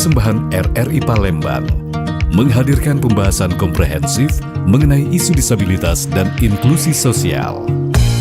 Persembahan RRI Palembang menghadirkan pembahasan komprehensif mengenai isu disabilitas dan inklusi sosial.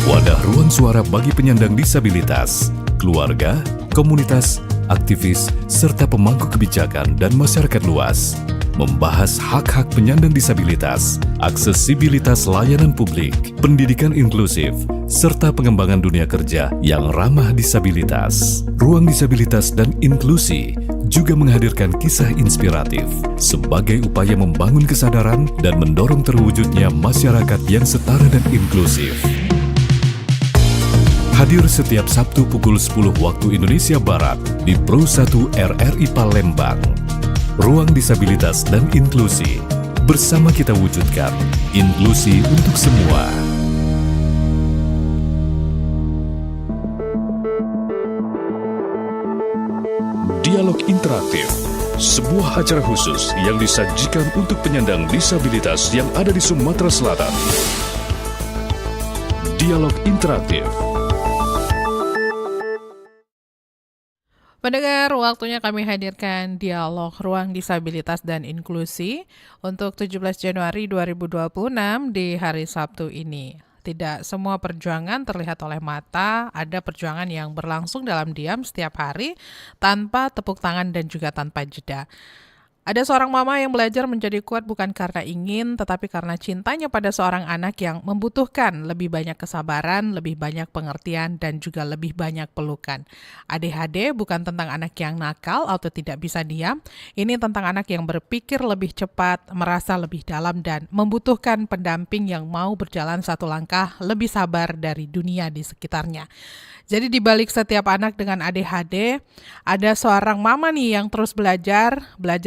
Wadah ruang suara bagi penyandang disabilitas, keluarga, komunitas, aktivis, serta pemangku kebijakan dan masyarakat luas. Membahas hak-hak penyandang disabilitas, aksesibilitas layanan publik, pendidikan inklusif, serta pengembangan dunia kerja yang ramah disabilitas. Ruang Disabilitas dan Inklusi juga menghadirkan kisah inspiratif sebagai upaya membangun kesadaran dan mendorong terwujudnya masyarakat yang setara dan inklusif. Hadir setiap Sabtu pukul 10 waktu Indonesia Barat di Pro 1 RRI Palembang. Ruang Disabilitas dan Inklusi. Bersama kita wujudkan inklusi untuk semua. Dialog Interaktif, sebuah acara khusus yang disajikan untuk penyandang disabilitas yang ada di Sumatera Selatan. Dialog Interaktif. Pendengar, waktunya kami hadirkan dialog Ruang Disabilitas dan Inklusi untuk 17 Januari 2026 di hari Sabtu ini. Tidak semua perjuangan terlihat oleh mata, ada perjuangan yang berlangsung dalam diam setiap hari tanpa tepuk tangan dan juga tanpa jeda. Ada seorang mama yang belajar menjadi kuat bukan karena ingin, tetapi karena cintanya pada seorang anak yang membutuhkan lebih banyak kesabaran, lebih banyak pengertian, dan juga lebih banyak pelukan. ADHD bukan tentang anak yang nakal atau tidak bisa diam, ini tentang anak yang berpikir lebih cepat, merasa lebih dalam, dan membutuhkan pendamping yang mau berjalan satu langkah lebih sabar dari dunia di sekitarnya. Jadi di balik setiap anak dengan ADHD, ada seorang mama nih yang terus belajar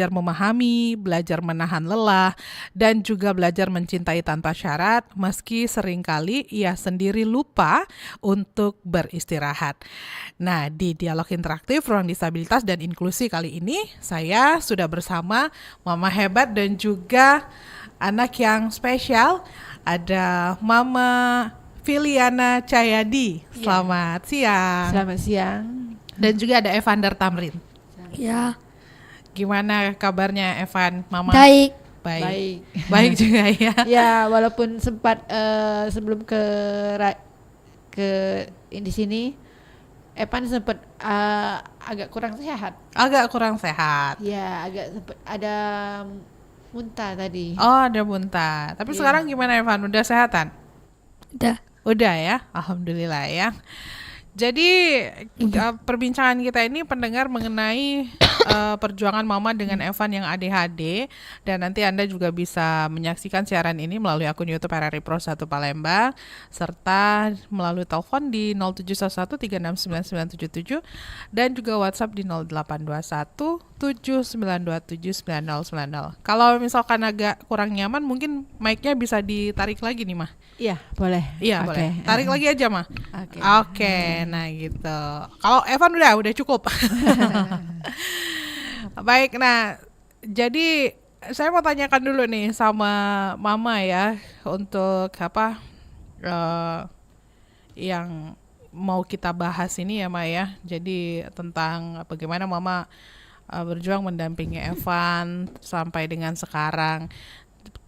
memahami, belajar menahan lelah, dan juga belajar mencintai tanpa syarat, meski seringkali ia sendiri lupa untuk beristirahat. Nah, di Dialog Interaktif Ruang Disabilitas dan Inklusi kali ini, saya sudah bersama mama hebat dan juga anak yang spesial, ada Mama Filiana Cahyadi. Selamat siang. Selamat siang. Dan juga ada Evander Tamrin. Ya, Gimana kabarnya Evan, Mama? baik. Baik juga ya. Ya, walaupun sempat sebelum di sini, Evan sempat agak kurang sehat. Agak kurang sehat. Ya, agak sempat ada muntah tadi. Oh, ada muntah. Tapi Iya. sekarang gimana Evan? Udah sehatan? Udah. Ya, alhamdulillah ya. Jadi perbincangan kita ini pendengar mengenai perjuangan Mama dengan Evan yang ADHD, dan nanti Anda juga bisa menyaksikan siaran ini melalui akun YouTube RRI Pro 1 Palembang serta melalui telepon di 0711369977 dan juga WhatsApp di 082179279090. Kalau misalkan agak kurang nyaman, mungkin mic-nya bisa ditarik lagi nih, Mah. Iya, boleh. Iya, Oke. boleh. Tarik lagi aja, Mah. Oke. Oke, nah gitu. Kalau Evan udah cukup. Baik, nah jadi saya mau tanyakan dulu nih sama Mama ya, untuk apa yang mau kita bahas ini ya, Ma ya. Jadi tentang bagaimana Mama berjuang mendampingi Evan sampai dengan sekarang.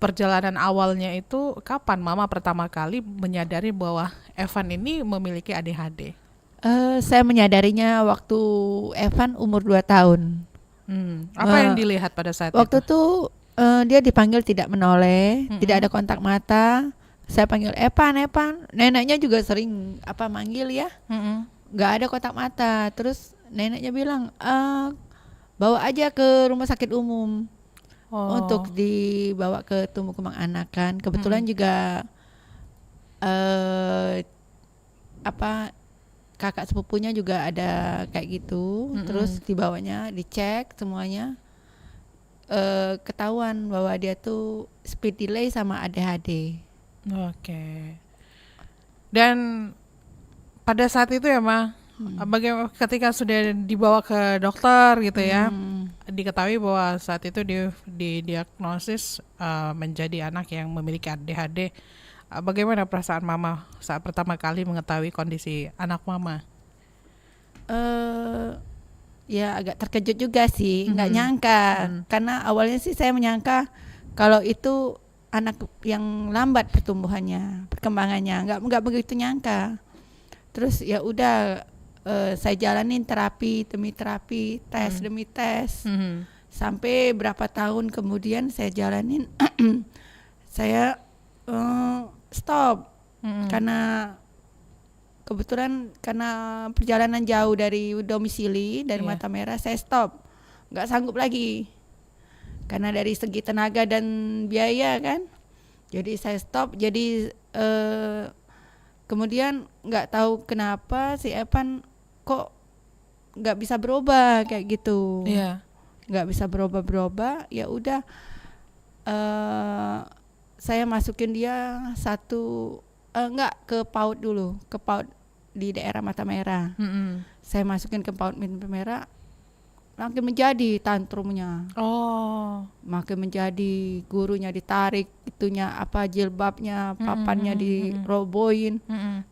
Perjalanan awalnya itu kapan Mama pertama kali menyadari bahwa Evan ini memiliki ADHD? Saya menyadarinya waktu Evan umur 2 tahun. Apa yang dilihat pada saat Waktu itu? itu dia dipanggil tidak menoleh, tidak ada kontak mata. Saya panggil Evan. Neneknya juga sering manggil ya. Nggak ada kontak mata. Terus neneknya bilang, bawa aja ke rumah sakit umum untuk dibawa ke tumbuh kembang anak kan. Kebetulan juga kakak sepupunya juga ada kayak gitu. Terus dibawanya, dicek semuanya, ketahuan bahwa dia tuh speed delay sama ADHD. Oke. Dan pada saat itu ya, Ma, bagaimana ketika sudah dibawa ke dokter gitu ya, diketahui bahwa saat itu didiagnosis menjadi anak yang memiliki ADHD. Bagaimana perasaan Mama saat pertama kali mengetahui kondisi anak Mama? ya agak terkejut juga sih, nggak nyangka. Karena awalnya sih saya menyangka kalau itu anak yang lambat pertumbuhannya, perkembangannya, nggak begitu nyangka. Terus ya udah saya jalanin terapi demi terapi, tes demi tes, sampai berapa tahun kemudian saya jalanin, saya stop karena kebetulan karena perjalanan jauh dari domisili dari Mata Merah, saya stop, nggak sanggup lagi karena dari segi tenaga dan biaya kan, jadi saya stop. Jadi kemudian nggak tahu kenapa si Evan kok nggak bisa berubah kayak gitu, nggak bisa berubah. Ya udah, saya masukin dia nggak ke PAUD dulu, ke PAUD di daerah Mata Merah. Saya masukin ke PAUD Mata Merah, makin menjadi tantrumnya. Makin menjadi, gurunya ditarik, itunya apa, jilbabnya, papannya dirobohin,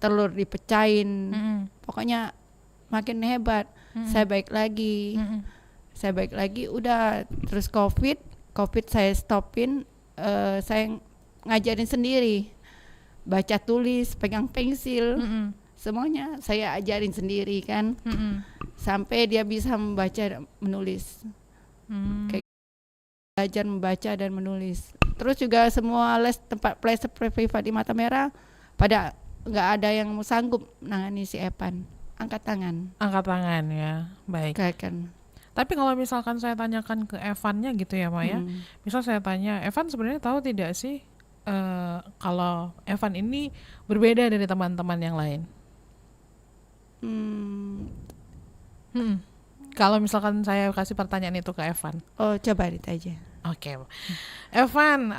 telur dipecahin. Pokoknya makin hebat. Saya baik lagi, udah. Terus COVID saya stopin, saya ngajarin sendiri, baca tulis, pegang pensil, semuanya saya ajarin sendiri kan, sampai dia bisa membaca dan menulis. Kayak belajar membaca dan menulis. Terus juga semua tempat les privat di Mata Merah pada nggak ada yang sanggup nangani si Evan. Angkat tangan ya, baik. Kan. Tapi kalau misalkan saya tanyakan ke Evannya gitu ya Maya, misal saya tanya, Evan sebenarnya tahu tidak sih kalau Evan ini berbeda dari teman-teman yang lain? Kalau misalkan saya kasih pertanyaan itu ke Evan. Oh, coba ditanya. Oke. Evan,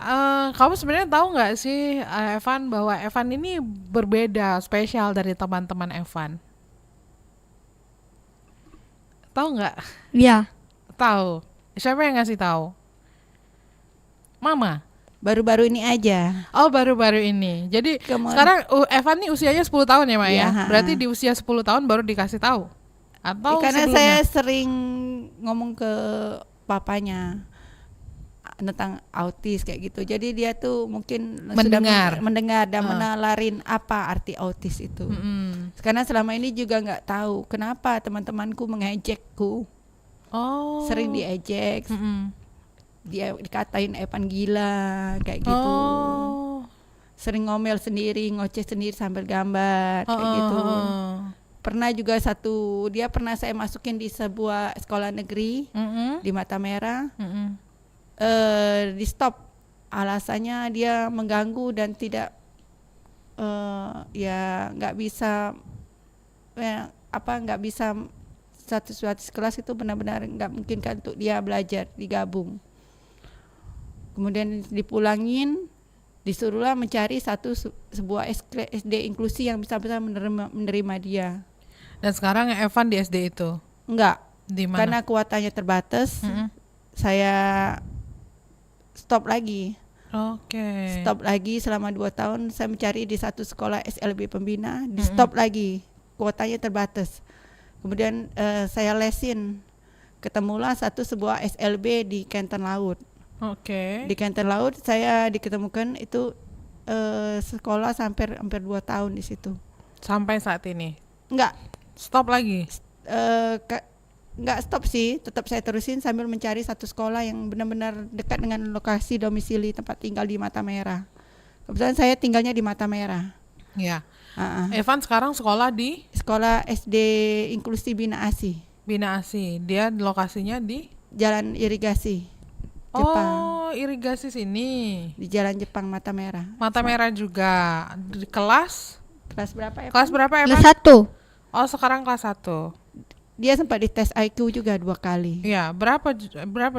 kamu sebenarnya tahu nggak sih Evan bahwa Evan ini berbeda, spesial dari teman-teman Evan? Tahu nggak? Ya. Tahu. Siapa yang ngasih tahu? Mama. Baru-baru ini aja. Oh, baru-baru ini. Jadi sekarang Evan ini usianya 10 tahun ya, Maya? Berarti di usia 10 tahun baru dikasih tahu? Atau karena sebelumnya? saya sering ngomong ke papanya tentang autis kayak gitu. Jadi dia tuh mungkin mendengar dan menalarin apa arti autis itu. Karena selama ini juga nggak tahu kenapa teman-temanku mengejekku. Sering diejek. Dia dikatain Evan gila kayak gitu. Sering ngomel sendiri, ngoceh sendiri sambil gambar kayak gitu. Pernah juga dia pernah saya masukin di sebuah sekolah negeri di Mata Merah. Di stop, alasannya dia mengganggu dan tidak nggak bisa satu kelas itu benar-benar nggak mungkin kan untuk dia belajar digabung. Kemudian dipulangin, disuruhlah mencari sebuah SD inklusi yang bisa menerima dia. Dan sekarang Evan di SD itu? Enggak. Di mana? Karena kuotanya terbatas, saya stop lagi. Stop lagi selama 2 tahun. Saya mencari di satu sekolah SLB pembina, di stop lagi, kuotanya terbatas. Kemudian saya lesin, ketemulah sebuah SLB di Kenten Laut. Di Kenten Laut saya diketemukan itu sekolah hampir 2 tahun di situ. Sampai saat ini? Enggak. Stop lagi? Enggak stop sih, tetap saya terusin sambil mencari satu sekolah yang benar-benar dekat dengan lokasi domisili tempat tinggal di Mata Merah. Kebetulan saya tinggalnya di Mata Merah. Ya. Evan sekarang sekolah di? Sekolah SD Inklusi Bina Asih. Bina Asih. Dia lokasinya di? Jalan Irigasi, Jepang. Irigasi sini. Di Jalan Jepang Mata Merah. Mata Merah juga. Di kelas berapa ya? Kelas berapa ya? Kelas 1. Oh, sekarang kelas 1. Dia sempat dites IQ juga 2 kali. Ya, berapa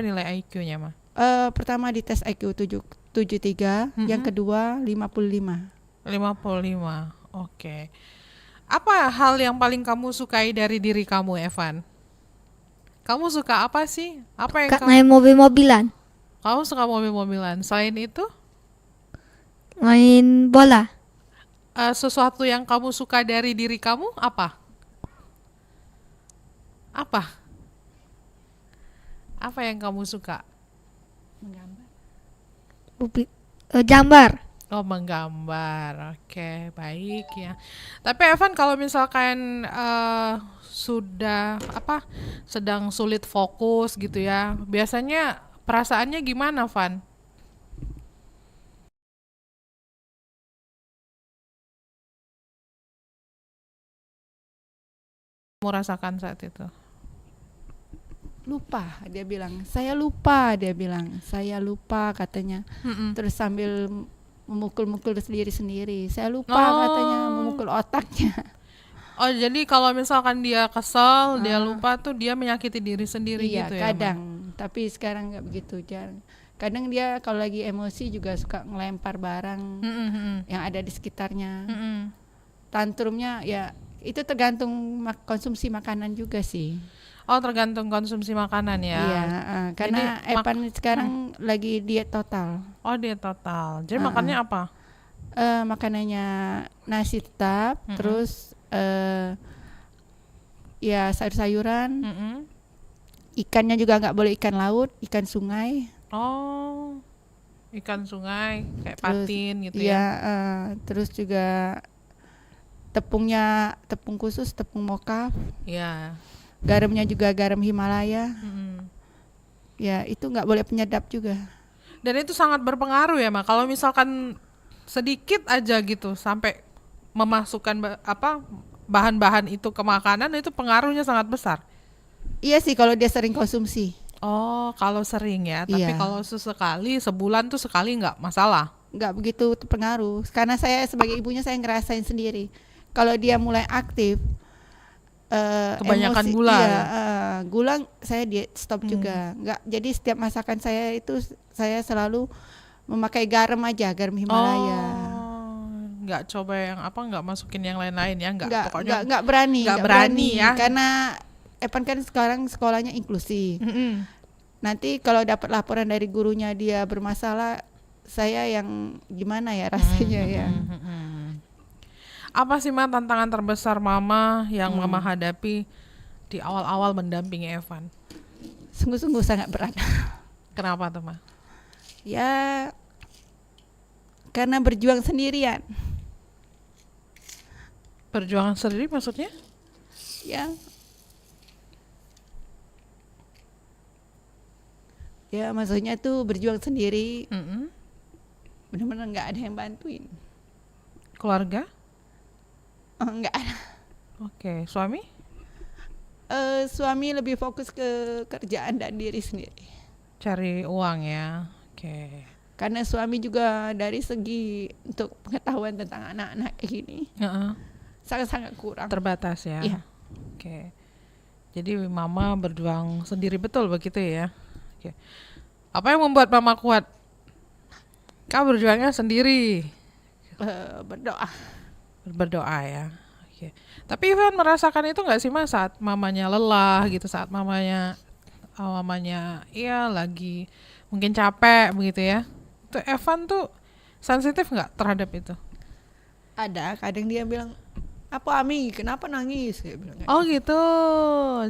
nilai IQ-nya, Ma? Pertama dites IQ 73, yang kedua 55. 55. Oke. Apa hal yang paling kamu sukai dari diri kamu, Evan? Kamu suka apa sih? Apa yang Main mobil-mobilan. Kamu suka mobil-mobilan. Selain itu? Main bola. Sesuatu yang kamu suka dari diri kamu apa? Apa? Apa yang kamu suka? Menggambar. Gambar. Oh, menggambar. Oke, baik ya. Tapi Evan, kalau misalkan sudah sedang sulit fokus gitu ya, biasanya perasaannya gimana, Van? Kamu rasakan saat itu? Lupa, dia bilang. Saya lupa katanya. Terus sambil memukul-mukul sendiri-sendiri. Saya lupa katanya, memukul otaknya. Oh, jadi kalau misalkan dia kesel, dia lupa tuh dia menyakiti diri sendiri Iya, gitu ya? kadang. Tapi sekarang nggak begitu, jarang. Kadang dia kalau lagi emosi juga suka ngelempar barang yang ada di sekitarnya. Tantrumnya ya itu tergantung konsumsi makanan juga sih. Oh, tergantung konsumsi makanan ya? Iya, karena Jadi, Evan sekarang lagi diet total. Oh, dia total. Jadi makannya apa? Makanannya nasi tetap, terus ya sayur-sayuran, ikannya juga nggak boleh ikan laut, ikan sungai. Oh, ikan sungai kayak Terus, patin gitu ya. ya? Terus juga tepung khusus, tepung mokaf, Iya. garamnya juga garam Himalaya. Ya itu nggak boleh penyedap juga. Dan itu sangat berpengaruh ya, Mak. Kalau misalkan sedikit aja gitu sampai memasukkan bahan-bahan itu ke makanan, itu pengaruhnya sangat besar. Iya sih kalau dia sering konsumsi. Oh, kalau sering ya. Tapi Iya. kalau sesekali, sebulan tuh sekali nggak masalah. Nggak begitu terpengaruh. Karena saya sebagai ibunya saya ngerasain sendiri. Kalau dia mulai aktif, Kebanyakan emosi, gula iya, ya? gula saya diet stop juga. Nggak, jadi setiap masakan saya itu saya selalu memakai garam aja, garam Himalaya. Oh, nggak coba yang nggak masukin yang lain-lain ya? Pokoknya Nggak berani, nggak berani ya? Karena Evan kan sekarang sekolahnya inklusi. Nanti kalau dapat laporan dari gurunya dia bermasalah, saya yang gimana ya rasanya ya. Apa sih, Ma, tantangan terbesar Mama yang Mama hadapi di awal-awal mendampingi Evan? Sungguh-sungguh sangat berat. Kenapa tuh, Ma? Ya karena berjuang sendirian. Perjuangan sendiri maksudnya? Ya. Ya maksudnya tuh berjuang sendiri. Benar-benar nggak ada yang bantuin. Keluarga? Nggak ada. Oke, suami? Suami lebih fokus ke kerjaan dan diri sendiri. Cari uang ya. Oke. Karena suami juga dari segi untuk pengetahuan tentang anak-anak kayak gini sangat-sangat kurang. Terbatas ya. Iya. Oke. Jadi Mama berjuang sendiri betul begitu ya. Oke. Apa yang membuat Mama kuat? Kau berjuangnya sendiri. Berdoa. Berdoa ya. Oke. Tapi Ivan merasakan itu nggak sih, Mas, saat mamanya lelah gitu, saat mamanya iya lagi mungkin capek begitu ya. Itu Evan tuh sensitif nggak terhadap itu? Ada, kadang dia bilang, apa Ami, kenapa nangis? Kayak bilang, Oh gitu,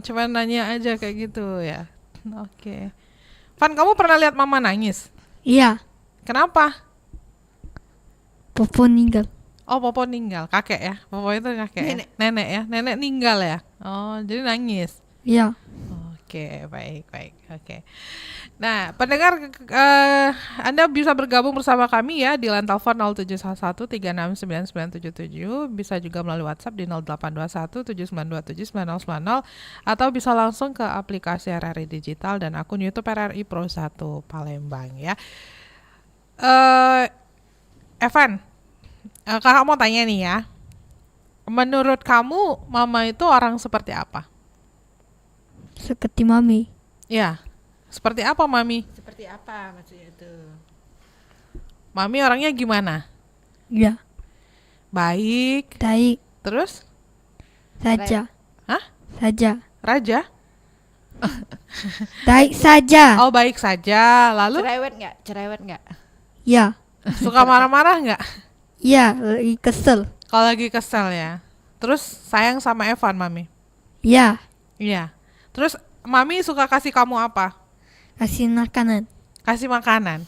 cuma nanya aja kayak gitu ya. Oke. Van, kamu pernah lihat mama nangis? Iya. Kenapa? Popo meninggal. Oh, Popo meninggal, kakek ya? Popo itu kakek ya? Nenek ya? Nenek meninggal ya? Oh, jadi nangis? Iya. Oke, baik. Oke. Nah, pendengar, Anda bisa bergabung bersama kami ya di line telepon 0711369977, bisa juga melalui WhatsApp di 082179279090, atau bisa langsung ke aplikasi RRI Digital dan akun YouTube RRI Pro 1 Palembang ya. Evan, kakak mau tanya nih ya. Menurut kamu, mama itu orang seperti apa? Seperti mami. Ya, seperti apa Mami? seperti apa maksudnya itu? Mami orangnya gimana? Iya. Baik. Baik Terus? saja. Hah? Saja. Raja? Baik saja. Oh, baik saja. Lalu Cerewet nggak? Ya. suka marah-marah nggak? Ya, lagi kesel. Kalau lagi kesel ya. Terus sayang sama Evan, Mami? Ya. Iya. Terus Mami suka kasih kamu apa? Kasih makanan. Kasih makanan.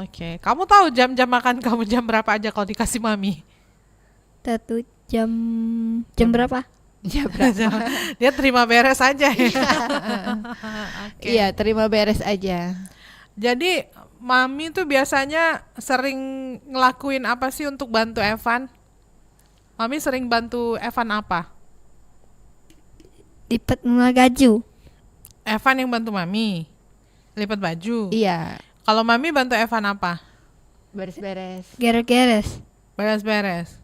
Oke. Kamu tahu jam-jam makan kamu jam berapa aja kalau dikasih mami? 1 jam berapa? Ya, berapa? Dia terima beres aja ya. Oke. Iya, terima beres aja. Jadi mami tuh biasanya sering ngelakuin apa sih untuk bantu Evan? Mami sering bantu Evan apa? Lipat baju. Evan yang bantu mami lipat baju. Iya, Kalau mami bantu Evan apa? beres-beres. Geres-geres. Beres-beres.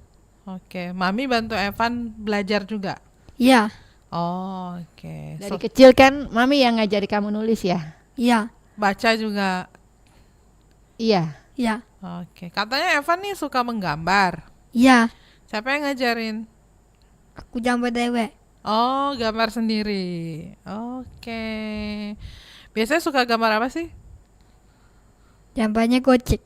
Oke, mami bantu Evan belajar juga. Ya. Oh, oke. Dari kecil kan mami yang ngajari kamu nulis ya? Ya. Baca juga. Iya. Ya. Oke, katanya Evan nih suka menggambar. Ya. Siapa yang ngajarin? Aku gambar dewek. Oh, gambar sendiri. Oke. Biasanya suka gambar apa sih? Gambarnya Gojek.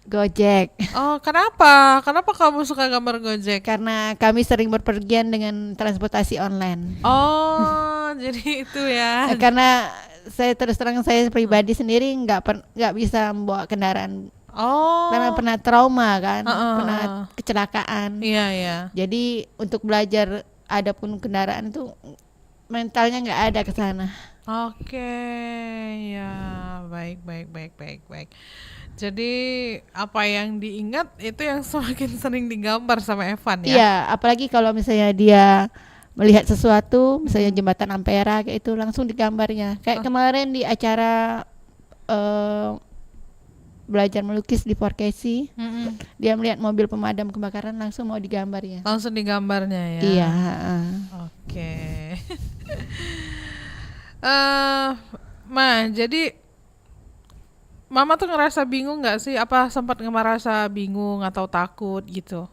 Gojek. Oh, kenapa? Kenapa kamu suka gambar Gojek? Karena kami sering berpergian dengan transportasi online. Oh, jadi itu ya. Karena saya terus terang saya pribadi sendiri nggak bisa membawa kendaraan Oh. karena pernah trauma kan, pernah Heeh. kecelakaan. Iya, iya. Jadi untuk belajar adapun kendaraan itu mentalnya nggak ada ke sana. Oke, ya, baik. Jadi apa yang diingat itu yang semakin sering digambar sama Evan ya? Iya, apalagi kalau misalnya dia melihat sesuatu, misalnya jembatan Ampera kayak itu langsung digambarnya. Kayak kemarin di acara belajar melukis di Forkesi, Mm-mm. dia melihat mobil pemadam kebakaran langsung mau digambarnya. Langsung digambarnya ya? Iya. Oke. Jadi Mama tuh ngerasa bingung nggak sih? Apa sempat ngerasa bingung atau takut gitu?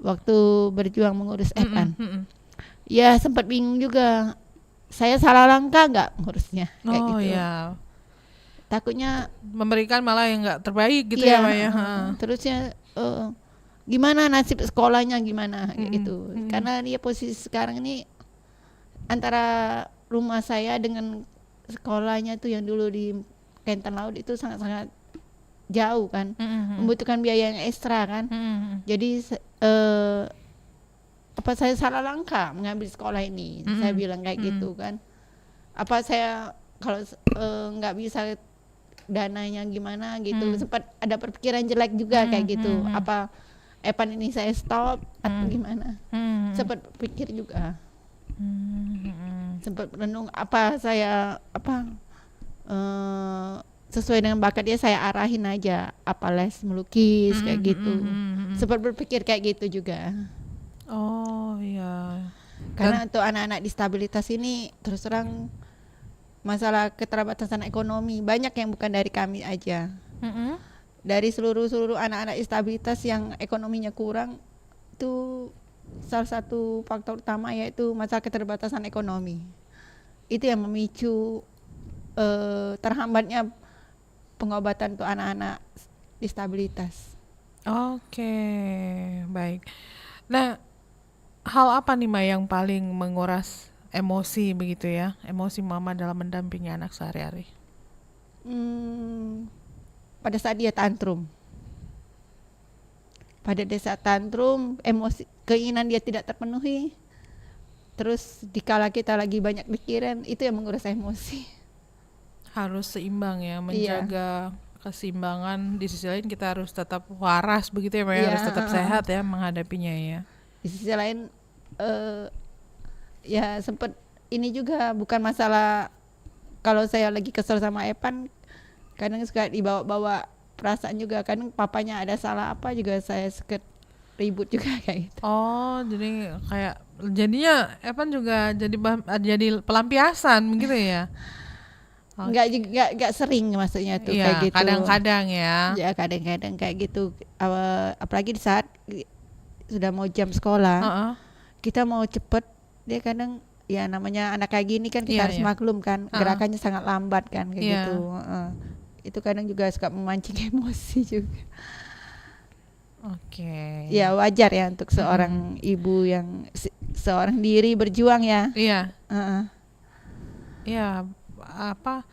Waktu berjuang mengurus Evan, Mm-mm. ya sempat bingung juga. Saya salah langkah nggak ngurusnya kayak Oh gitu. ya, Takutnya memberikan malah yang nggak terbaik gitu iya, ya, Pak ya? terusnya gimana nasib sekolahnya gimana kayak gitu. Mm-mm. Karena dia posisi sekarang ini antara rumah saya dengan sekolahnya tuh yang dulu di Kentan Laut itu sangat-sangat jauh kan, Mm-mm. membutuhkan biaya yang ekstra kan. Mm-mm. Jadi apa saya salah langkah mengambil sekolah ini? Saya bilang kayak gitu kan. Apa saya kalau nggak bisa dananya gimana gitu, sempat ada perpikiran jelek juga kayak gitu. Apa Evan ini saya stop atau gimana? Mm-mm. Sempat pikir juga, Mm-mm. sempat renung apa saya sesuai dengan bakat dia saya arahin aja apa les melukis kayak gitu. Sempat berpikir kayak gitu juga. Oh iya. Karena untuk anak-anak disabilitas ini terus terang masalah keterbatasan ekonomi banyak yang bukan dari kami aja. Mm-mm. Dari seluruh anak-anak disabilitas yang ekonominya kurang itu salah satu faktor utama yaitu masalah keterbatasan ekonomi. Itu yang memicu terhambatnya pengobatan untuk anak-anak disabilitas. Oke, baik. Nah, hal apa nih Ma yang paling menguras emosi begitu ya? Emosi Mama dalam mendampingi anak sehari-hari. Pada saat dia tantrum. Pada saat tantrum, emosi, keinginan dia tidak terpenuhi. Terus dikala kita lagi banyak pikiran, itu yang menguras emosi. Harus seimbang ya, menjaga keseimbangan. Di sisi lain kita harus tetap waras begitu ya, Ma, ya? Harus tetap sehat ya menghadapinya ya. Di sisi lain ya sempat ini juga bukan masalah kalau saya lagi kesel sama Evan, kadang suka dibawa-bawa perasaan juga, kadang papanya ada salah apa juga saya suka ribut juga kayak gitu. Oh, jadi kayak jadinya Evan juga jadi pelampiasan begitu ya. Enggak sering maksudnya tuh Iya, kayak gitu. kadang-kadang ya. Ya kadang-kadang kayak gitu. Apalagi di saat sudah mau jam sekolah, Heeh. kita mau cepet, dia kadang ya namanya anak kayak gini kan Iya, kita harus iya. maklum kan, gerakannya sangat lambat kan kayak Iya. gitu. Itu kadang juga suka memancing emosi juga. Oke. Ya wajar ya untuk seorang ibu yang seorang diri berjuang ya. Iya. Heeh. Iya, apa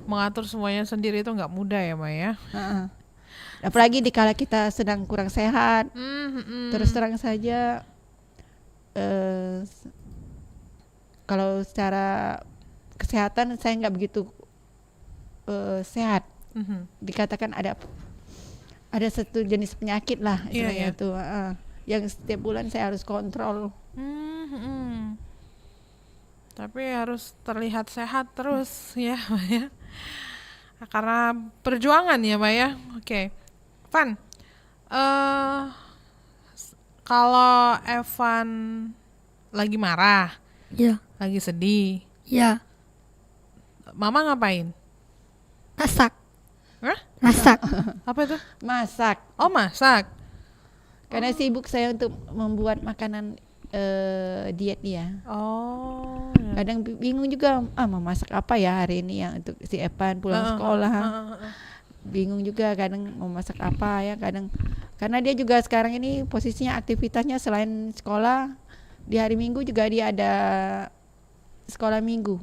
mengatur semuanya sendiri itu nggak mudah ya, Ma ya. Heeh. Apalagi dikala kita sedang kurang sehat, terus terang saja kalau secara kesehatan saya nggak begitu sehat. Dikatakan ada satu jenis penyakit lah Iya, istilahnya iya. itu, yang setiap bulan saya harus kontrol. Tapi harus terlihat sehat terus ya, Ma ya. Karena perjuangan ya, Ma ya. Oke. Van, kalau Evan lagi marah, Ya. lagi sedih, Ya. Mama ngapain? Masak. Hah? Masak. Apa itu? Masak, Oh, masak. karena sibuk saya untuk membuat makanan diet dia. Oh. Ya. Kadang bingung juga, mau masak apa ya hari ini ya untuk si Evan pulang sekolah. Bingung juga kadang mau masak apa ya, kadang karena dia juga sekarang ini posisinya aktivitasnya selain sekolah, di hari Minggu juga dia ada sekolah minggu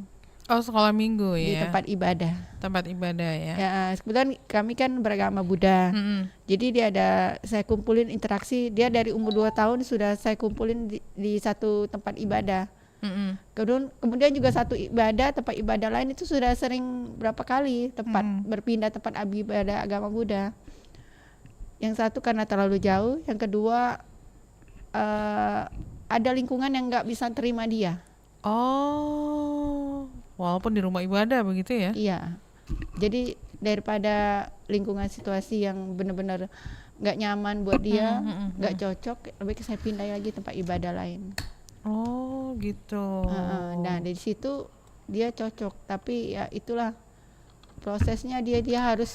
Oh, sekolah minggu di ya. tempat ibadah. Tempat ibadah ya. Ya, kebetulan kami kan beragama Buddha. Jadi dia saya kumpulin interaksi, dia dari umur 2 tahun sudah saya kumpulin di satu tempat ibadah. Kemudian juga satu tempat ibadah lain itu sudah sering berapa kali berpindah tempat ibadah agama Buddha. Yang satu karena terlalu jauh, yang kedua ada lingkungan yang nggak bisa terima dia. Oh, walaupun di rumah ibadah begitu ya? Iya. Jadi daripada lingkungan situasi yang benar-benar nggak nyaman buat dia, nggak cocok, lebih saya pindah lagi tempat ibadah lain. Oh, gitu. Nah dari situ dia cocok, tapi ya itulah prosesnya, dia harus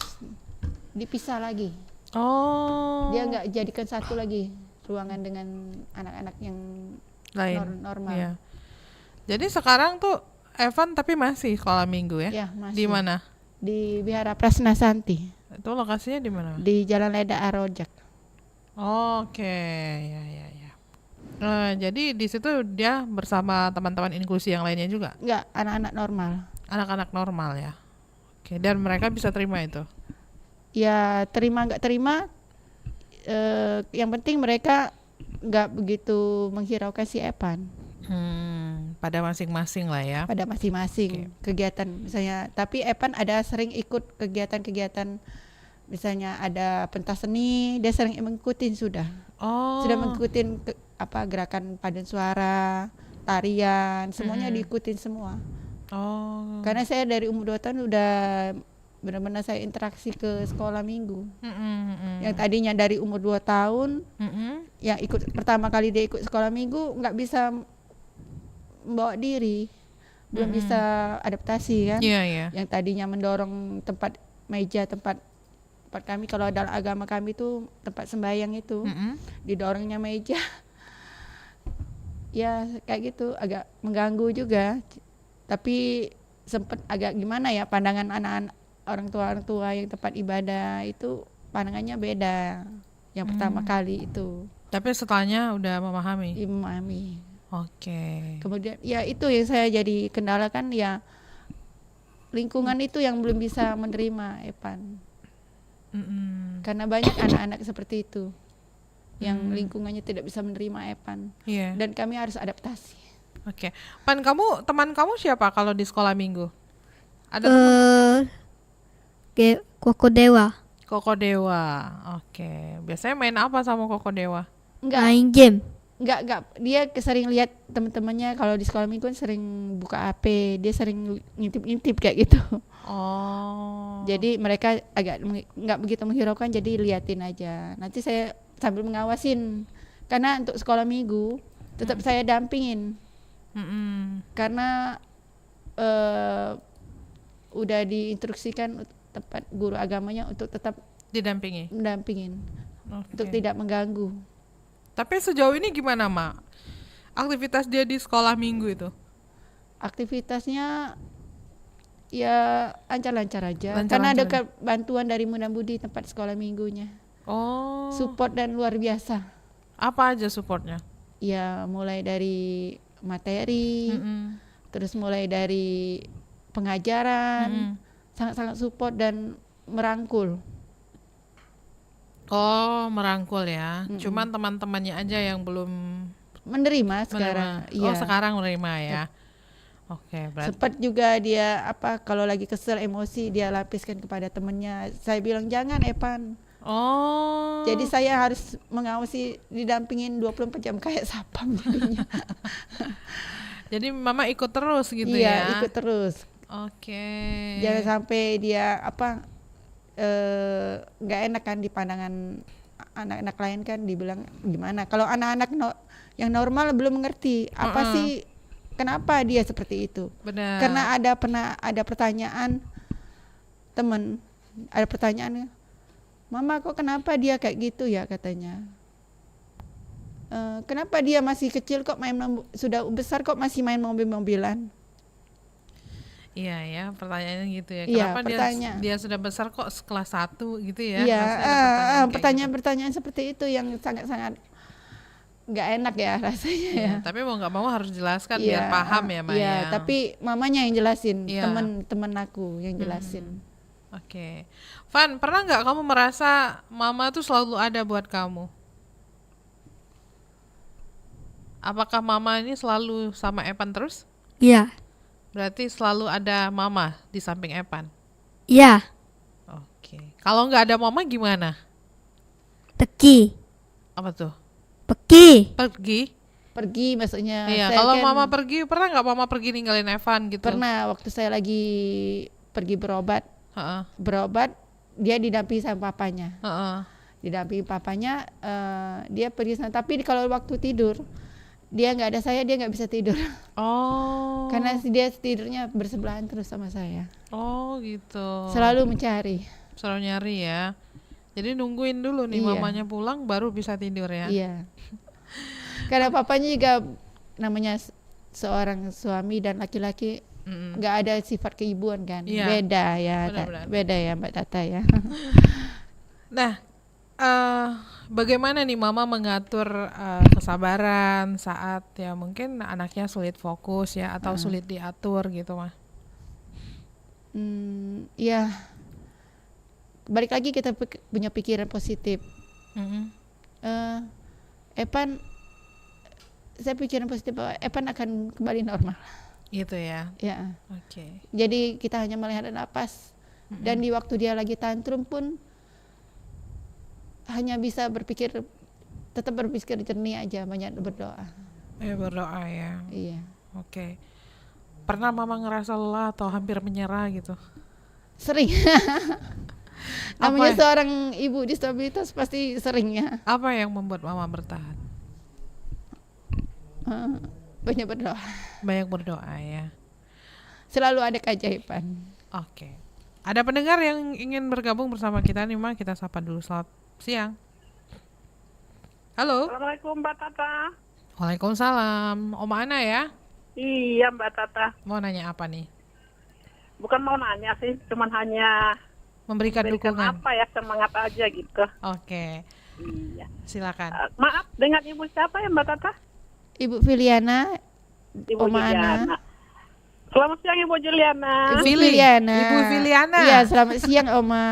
dipisah lagi. Oh. Dia nggak jadikan satu lagi ruangan dengan anak-anak yang lain. normal. Iya. Jadi sekarang tuh Evan tapi masih sekolah minggu ya? Ya, masih. Di mana? Di Wihara Prasna Santi, Itu lokasinya di mana? di Jalan Leda Arojak. Oke, ya. Jadi di situ dia bersama teman-teman inklusi yang lainnya juga, Enggak, anak-anak normal. anak-anak normal ya. Oke, dan mereka bisa terima itu. Ya terima nggak terima, yang penting mereka nggak begitu menghiraukan si Evan. Pada masing-masing lah ya. Pada masing-masing kegiatan misalnya. Tapi Evan ada sering ikut kegiatan-kegiatan, misalnya ada pentas seni, dia sering mengikuti sudah mengikuti gerakan paduan suara, tarian, semuanya diikutin semua. Karena saya dari umur 2 tahun udah benar-benar saya interaksi ke sekolah minggu. Yang tadinya dari umur 2 tahun, yang ikut pertama kali dia ikut sekolah minggu nggak bisa membawa diri, belum bisa adaptasi kan. Iya. Yang tadinya mendorong tempat kami, kalau dalam agama kami itu tempat sembahyang itu didorongnya meja. Ya kayak gitu, agak mengganggu juga. Tapi sempat agak gimana ya, pandangan anak-anak orang tua yang tempat ibadah itu pandangannya beda. Yang pertama kali itu. Tapi setelahnya udah memahami. Memahami. Oke. Kemudian ya itu yang saya jadi kendala kan, ya lingkungan itu yang belum bisa menerima Evan. Karena banyak anak-anak seperti itu yang lingkungannya tidak bisa menerima Evan. Iya. Dan kami harus adaptasi. Oke. Teman kamu siapa kalau di sekolah minggu? Ada Koko Dewa. Koko Dewa. Oke. Biasanya main apa sama Koko Dewa? Main game. Enggak, dia sering lihat teman-temannya kalau di sekolah minggu kan sering buka HP, dia sering ngintip-ngintip kayak gitu. Oh. Jadi mereka agak nggak begitu menghiraukan, jadi liatin aja. Nanti saya sambil mengawasin, karena untuk sekolah minggu tetap saya dampingin. Karena udah diinstruksikan tempat guru agamanya untuk tetap mendampingin, untuk tidak mengganggu. Tapi sejauh ini gimana, Mak? Aktivitas dia di sekolah minggu itu? Aktivitasnya ya lancar-lancar aja. Karena ada bantuan dari Muda Budi tempat sekolah minggunya. Oh. Support dan luar biasa. Apa aja supportnya? Ya mulai dari materi, terus mulai dari pengajaran, sangat-sangat support dan merangkul. Oh, merangkul ya. Mm-mm. Cuman teman-temannya aja yang belum Menerima sekarang. menerima. Oh, Iya. sekarang menerima ya. Oke, berarti Sempat juga dia kalau lagi kesel emosi dia lapiskan kepada temennya. Saya bilang jangan Epan. oh. Jadi saya harus mengawasi didampingin 24 jam kayak sapam jadinya. Jadi mama ikut terus gitu Iya, ya. ikut terus. Oke. Jangan sampai dia nggak enak kan di pandangan anak-anak lain kan dibilang gimana. Kalau anak-anak yang normal belum mengerti apa sih kenapa dia seperti itu. Benar. Karena pernah ada pertanyaan temen, ada pertanyaan, Mama kok kenapa dia kayak gitu ya katanya. Kenapa dia masih kecil kok sudah besar kok masih main mobil-mobilan. Iya ya, pertanyaannya gitu ya. Iya, Kenapa dia sudah besar kok kelas 1 gitu ya? Iya, Pasti ada pertanyaan kayak pertanyaan-pertanyaan seperti itu yang sangat-sangat nggak enak ya rasanya gitu. ya. Iya, tapi mau nggak mau harus jelaskan Iya, biar paham ya, Maya. Iya, tapi mamanya yang jelasin, Iya. teman-teman aku yang jelasin. Oke. Van, pernah nggak kamu merasa mama tuh selalu ada buat kamu? Apakah mama ini selalu sama Epan terus? Iya. Berarti selalu ada mama di samping Epan. Iya. Oke. Kalau nggak ada mama gimana? Pergi. Apa tuh? Pergi. Pergi? Pergi maksudnya. Iya. saya Kalau kan mama pergi, pernah nggak mama pergi ninggalin Evan gitu? pernah waktu saya lagi pergi berobat, Heeh. dia didampingi sama papanya. Heeh. Didampingi papanya, dia pergi sana. Tapi kalau waktu tidur, dia nggak ada saya, dia nggak bisa tidur. Oh. Karena dia tidurnya bersebelahan terus sama saya. Oh gitu. Selalu mencari. Selalu nyari ya. Jadi nungguin dulu nih Iya. mamanya pulang baru bisa tidur ya. Iya. Karena papanya juga namanya seorang suami dan laki-laki Mm-mm. nggak ada sifat keibuan kan. Iya. Beda ya, Benar-benar. beda ya Mbak Tata ya. Nah, bagaimana nih mama mengatur kesabaran saat ya mungkin anaknya sulit fokus ya atau sulit diatur gitu mah? Ya, balik lagi kita punya pikiran positif. Mm-mm. Epan, saya pikiran positif bahwa Epan akan kembali normal. Gitu ya. Ya, Oke. jadi kita hanya melihat napas dan di waktu dia lagi tantrum pun hanya bisa tetap berpikir jernih aja, banyak berdoa. Berdoa ya. Iya, Oke. Pernah mama ngerasa lelah atau hampir menyerah gitu? sering. Apa Namanya ya? seorang ibu disabilitas pasti seringnya Apa yang membuat mama bertahan? banyak berdoa. Banyak berdoa ya. Selalu ada keajaiban. Oke. Ada pendengar yang ingin bergabung bersama kita nih, Ma. Kita sapa dulu. Selamat siang. Halo. Assalamualaikum Mbak Tata. Waalaikumsalam. Oma Ana ya? Iya Mbak Tata. Mau nanya apa nih? Bukan mau nanya sih, cuman hanya Memberikan berikan dukungan. apa ya, semangat aja gitu. Oke. Iya. Silakan. Maaf, dengan ibu siapa ya Mbak Tata? Ibu Filiana, Ibu Oma Juliana. Ana. Selamat siang Ibu Juliana. Ibu Fili. Filiana. Ibu Filiana. Iya, selamat siang Oma.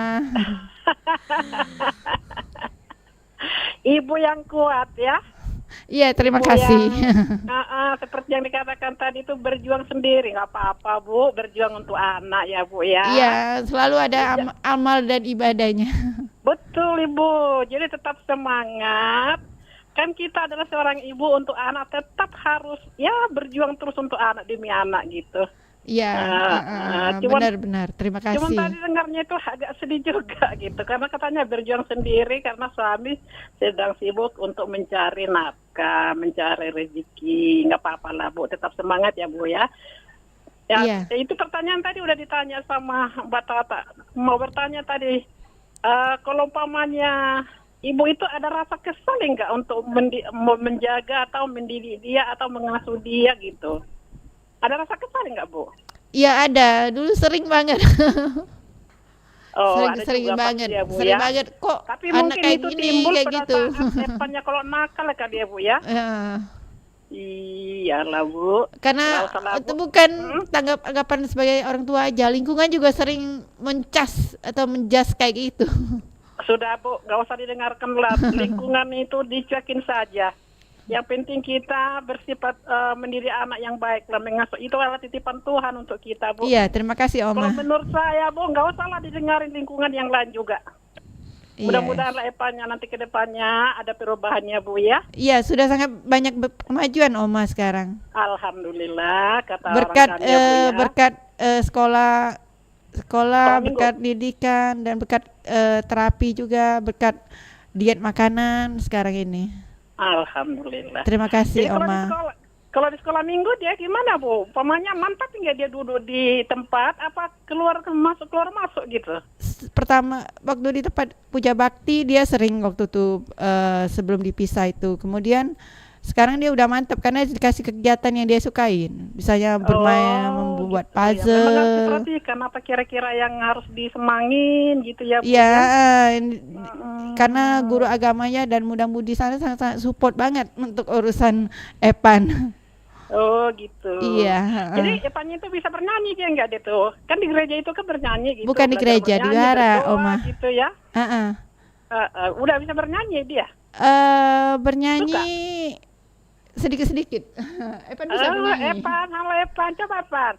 Ibu yang kuat ya. Iya, terima Ibu kasih. seperti yang dikatakan tadi itu berjuang sendiri, nggak apa-apa Bu, berjuang untuk anak ya Bu ya. Iya, selalu ada amal dan ibadahnya. Betul Ibu, jadi tetap semangat. Kan kita adalah seorang ibu untuk anak, tetap harus ya berjuang terus untuk anak demi anak gitu. Iya, cuman- benar-benar. Terima Cuman kasih. tadi dengarnya itu agak sedih juga gitu, karena katanya berjuang sendiri karena suami sedang sibuk untuk mencari nafkah, mencari rezeki. Nggak apa-apa lah Bu, tetap semangat ya Bu ya. Ya, Iya. itu pertanyaan tadi udah ditanya sama Mbak Tata. Mau bertanya tadi, kalau umpamanya ibu itu ada rasa kesal enggak untuk menjaga atau mendidik dia atau mengasuh dia gitu? Ada rasa kesal enggak Bu? Iya ada, dulu sering banget. Oh, ada sering juga banget, pasti ya, Bu, sering ya. banget. Kok Tapi anak mungkin kayak itu gini, timbul kayak pada gitu. saat Epannya kalau nakal kali ya Bu ya. Ya, Iyalah Bu. Karena Nggak usah lah, itu Bu. bukan anggapan sebagai orang tua aja, lingkungan juga sering mencas atau menjas kayak gitu. Sudah Bu, nggak usah didengarkan lah. Lingkungan itu dicuekin saja. Yang penting kita bersifat mendidik anak yang baik lah, mengasuh itu adalah titipan Tuhan untuk kita Bu. Iya, terima kasih Kalau Oma. menurut saya Bu, nggak usah lah didengarin lingkungan yang lain juga. Iya. Mudah-mudahan lah Epanya nanti ke depannya ada perubahannya Bu ya. Iya, sudah sangat banyak kemajuan Oma sekarang. Alhamdulillah kata Berkat orang kaya, Bu, ya. berkat sekolah Sekolah minggu. berkat didikan dan berkat terapi juga, berkat diet makanan sekarang ini. Alhamdulillah. Terima kasih Jadi Oma. kalau di sekolah minggu dia gimana Bu? Pamannya mantap nggak dia duduk di tempat apa keluar masuk gitu? Pertama waktu di tempat puja bakti dia sering waktu itu sebelum dipisah itu. Kemudian sekarang dia udah mantap karena dikasih kegiatan yang dia sukain. Misalnya bermain, membuat gitu ya. Memang harus puzzle. diperhatikan apa kira-kira yang harus disemangin gitu ya Bu. Iya, ya? karena guru agamanya dan muda-mudi sana sangat support banget untuk urusan Epan. Oh gitu. Iya. Jadi Epanya itu bisa bernyanyi dia enggak dia tuh? Kan di gereja itu kan bernyanyi gitu. Bukan di belajar gereja, di bernyanyi, wihara, berdoa Oma. gitu ya. Heeh. Udah bisa bernyanyi dia. Bernyanyi sedikit-sedikit. Epan bisa bernyanyi. Epan, halo Epan, coba Epan.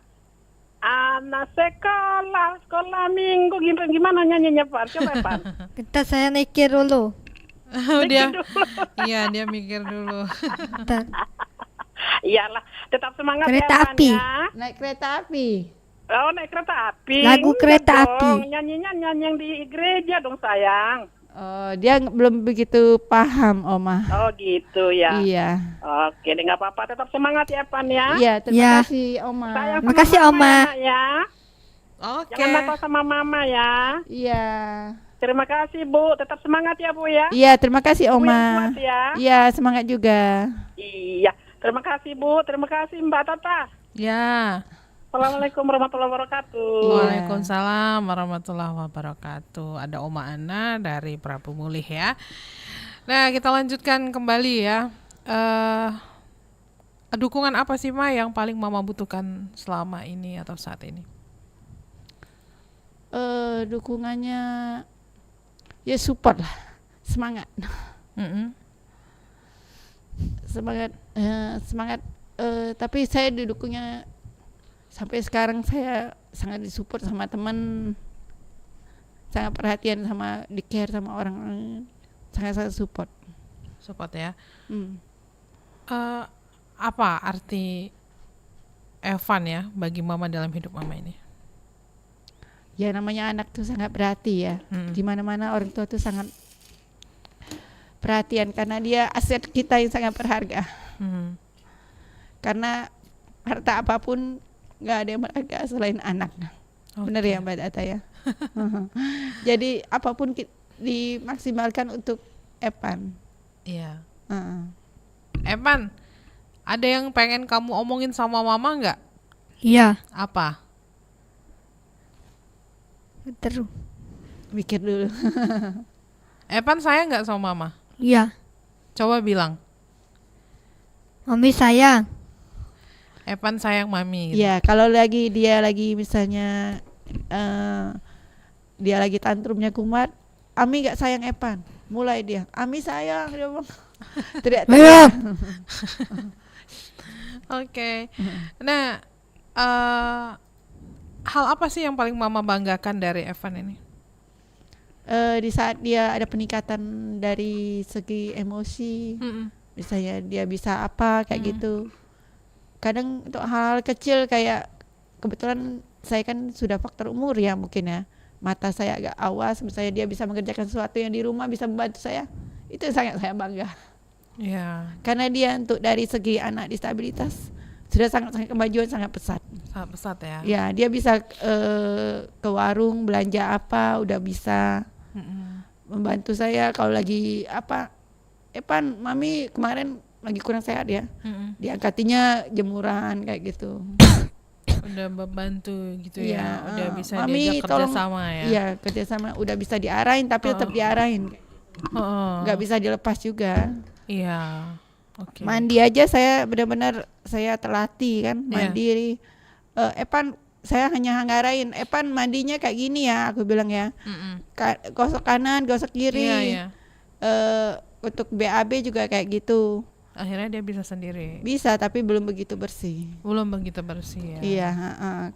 Anak sekolah minggu gimana nyanyinya Pak? Coba Epan. Bentar saya mikir dulu. dia iya dia mikir dulu. Bentar. Iyalah, tetap semangat Kereta ya Epan api. ya. Naik kereta api. Oh, naik kereta api. Lagu Enggak kereta dong. api. Nyanyinya nyanyi yang di gereja dong sayang. Dia belum begitu paham, Oma. Oh gitu ya. Iya. Oke, deh, nggak apa-apa. Tetap semangat ya Pan ya. Iya, terima Ya. kasih, Oma. Sayang Terima sama kasih, mama Oma. ya, Nak, ya. Oke. Jangan nakal sama mama ya. Iya. Terima kasih Bu. Tetap semangat ya Bu ya. Iya, terima kasih, Bu yang Oma. kuat ya. Iya, semangat juga. Iya. Terima kasih Bu. Terima kasih Mbak Tata. Ya. Assalamualaikum warahmatullahi wabarakatuh. Waalaikumsalam warahmatullahi wabarakatuh. Ada Oma Ana dari Prabu Mulih ya. Nah, kita lanjutkan kembali ya. Dukungan apa sih Ma yang paling Mama butuhkan selama ini atau saat ini? Dukungannya ya support lah. Semangat. Mm-mm. Semangat tapi saya didukungnya sampai sekarang saya sangat disupport sama teman, sangat perhatian sama di care sama orang, sangat support. Support ya. Hmm. Apa arti Evan ya bagi Mama dalam hidup Mama ini? Ya namanya anak tuh sangat berarti ya. Di mana-mana orang tua tuh sangat perhatian karena dia aset kita yang sangat berharga. Karena harta apapun nggak ada yang berharga selain anak. Benar ya Mbak Data ya. Jadi apapun dimaksimalkan untuk Epan. Iya. Evan, ada yang pengen kamu omongin sama Mama nggak? Iya. Apa? Bentar. Mikir dulu. Evan sayang nggak sama Mama? Iya. Coba bilang. Mami sayang. Evan sayang Mami. Gitu. Ya kalau dia lagi misalnya dia lagi tantrumnya kumat, Ami nggak sayang Epan. Mulai dia, Ami sayang dia bilang. Teriak-teriak. Oke. Nah, hal apa sih yang paling Mama banggakan dari Evan ini? Di saat dia ada peningkatan dari segi emosi, misalnya dia bisa apa kayak gitu. Kadang untuk hal-hal kecil kayak kebetulan saya kan sudah faktor umur ya mungkin ya, mata saya agak awas, misalnya dia bisa mengerjakan sesuatu yang di rumah bisa membantu saya, itu sangat saya bangga. Ya. Karena dia untuk dari segi anak disabilitas sudah sangat kemajuan sangat pesat. Sangat pesat ya. Ya dia bisa ke warung belanja apa udah bisa membantu saya kalau lagi apa. Epan, Mami kemarin lagi kurang sehat ya. Diangkatinya jemuran kayak gitu. Udah membantu gitu Iya, ya. Udah bisa Mami, diajak kerjasama ya. Iya kerjasama udah bisa diarahin tapi tetap diarahin. Nggak bisa dilepas juga. Iya. Oke. Mandi aja saya benar-benar saya terlatih kan, Iya. mandiri. Epan saya hanya ngarahin, Epan mandinya kayak gini ya, aku bilang ya. Mm-mm. Gosok kanan, gosok kiri. Iya, iya. Untuk BAB juga kayak gitu. Akhirnya dia bisa sendiri. Bisa tapi belum begitu bersih. Belum begitu bersih ya. Iya,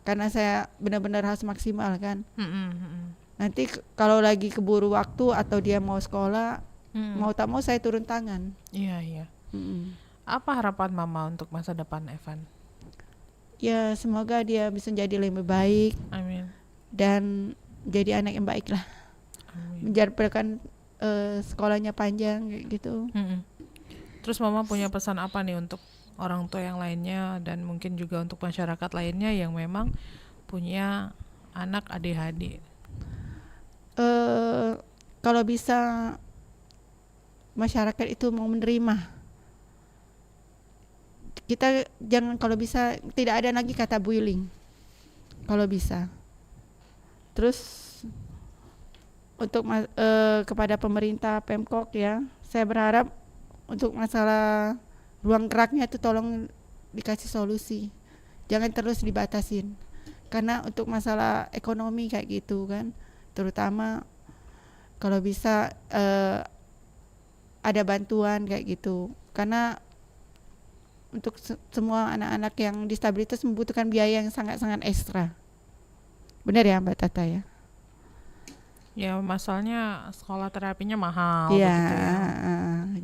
karena saya benar-benar harus maksimal kan. Mm-mm, mm-mm. Nanti kalau lagi keburu waktu atau dia mau sekolah, Mm-mm. mau tak mau saya turun tangan. Iya, iya. Mm-mm. Apa harapan Mama untuk masa depan Evan? Ya semoga dia bisa jadi lebih baik Amin. dan jadi anak yang baik lah. Amin. Menjadikan sekolahnya panjang kayak gitu. Mm-mm. Terus Mama punya pesan apa nih untuk orang tua yang lainnya dan mungkin juga untuk masyarakat lainnya yang memang punya anak ADHD? Kalau bisa masyarakat itu mau menerima, kita jangan, kalau bisa tidak ada lagi kata bullying kalau bisa. Terus untuk kepada pemerintah Pemkog ya, saya berharap untuk masalah ruang geraknya itu tolong dikasih solusi, jangan terus dibatasin, karena untuk masalah ekonomi kayak gitu kan, terutama kalau bisa ada bantuan kayak gitu, karena untuk semua anak-anak yang disabilitas membutuhkan biaya yang sangat-sangat ekstra. Benar ya Mbak Tata ya? Ya masalahnya sekolah terapinya mahal Iya, begitu ya.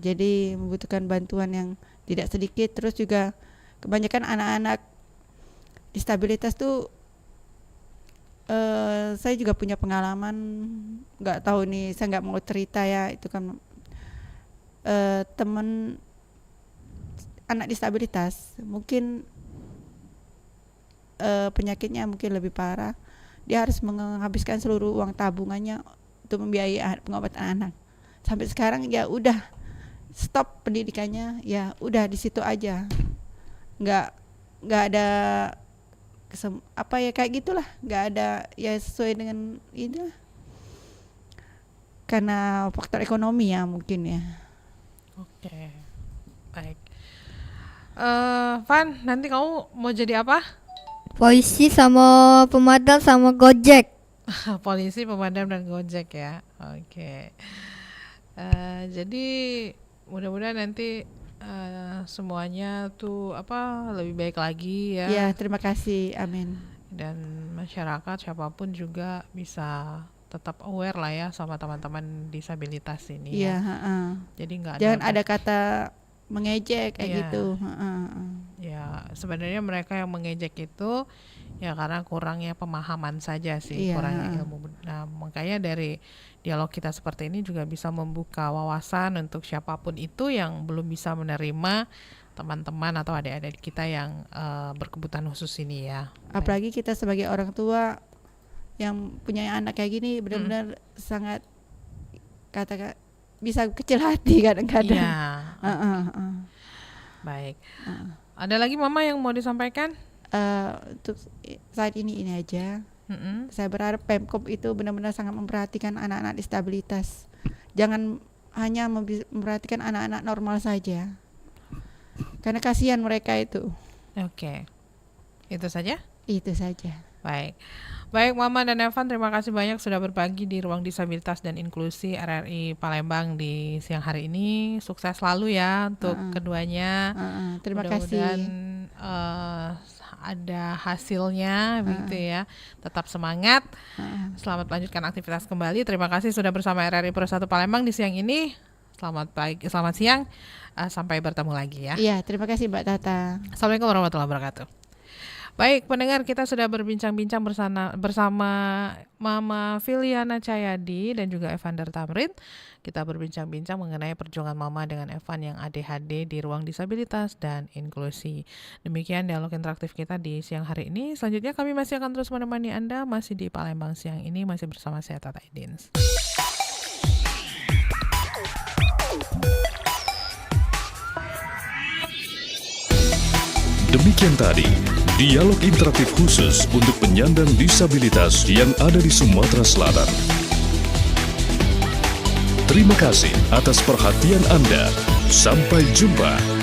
jadi membutuhkan bantuan yang tidak sedikit. Terus juga kebanyakan anak-anak disabilitas tuh, saya juga punya pengalaman, nggak tahu nih, saya nggak mau cerita ya, itu kan teman anak disabilitas mungkin penyakitnya mungkin lebih parah, dia harus menghabiskan seluruh uang tabungannya untuk membiayai pengobatan anak. Sampai sekarang ya udah stop pendidikannya, ya udah di situ aja, nggak ada apa ya kayak gitulah, nggak ada ya sesuai dengan ini lah, karena faktor ekonomi ya mungkin ya. Oke, baik. Van, nanti kamu mau jadi apa? Polisi sama pemadam sama Gojek. Polisi, pemadam, dan Gojek ya. Oke. Jadi mudah-mudahan nanti semuanya tuh lebih baik lagi ya. Ya, terima kasih, amin. Dan masyarakat siapapun juga bisa tetap aware lah ya sama teman-teman disabilitas ini Iya, ya. Jadi nggak jangan ada kata mengejek kayak Iya. gitu. Ya sebenarnya mereka yang mengejek itu ya karena kurangnya pemahaman saja sih, Iya. kurangnya ilmu. Nah makanya dari dialog kita seperti ini juga bisa membuka wawasan untuk siapapun itu yang belum bisa menerima teman-teman atau adik-adik kita yang berkebutuhan khusus ini ya. Apalagi kita sebagai orang tua yang punya anak kayak gini benar-benar sangat kata bisa kecil hati kadang-kadang. Iya. Baik. Ada lagi Mama yang mau disampaikan? Untuk saat ini aja. Mm-mm. Saya berharap Pemkop itu benar-benar sangat memperhatikan anak-anak disabilitas. Jangan hanya memperhatikan anak-anak normal saja, karena kasihan mereka itu. Oke. Itu saja? Itu saja. Baik Mama dan Evan, terima kasih banyak sudah berbagi di Ruang Disabilitas dan Inklusi RRI Palembang di siang hari ini. Sukses selalu ya untuk keduanya. Terima Mudah-mudahan kasih. ada hasilnya begitu ya. Tetap semangat. Selamat melanjutkan aktivitas kembali. Terima kasih sudah bersama RRI Pro 1 Palembang di siang ini. Selamat siang. Sampai bertemu lagi ya. Iya, terima kasih Mbak Tata. Assalamualaikum warahmatullahi wabarakatuh. Baik pendengar, kita sudah berbincang-bincang bersama Mama Filiana Cahyadi dan juga Evander Tamrin. Kita berbincang-bincang mengenai perjuangan Mama dengan Evan yang ADHD di Ruang Disabilitas dan Inklusi. Demikian dialog interaktif kita di siang hari ini. Selanjutnya kami masih akan terus menemani Anda masih di Palembang siang ini, masih bersama saya Tata Edins. Demikian tadi dialog interaktif khusus untuk penyandang disabilitas yang ada di Sumatera Selatan. Terima kasih atas perhatian Anda. Sampai jumpa.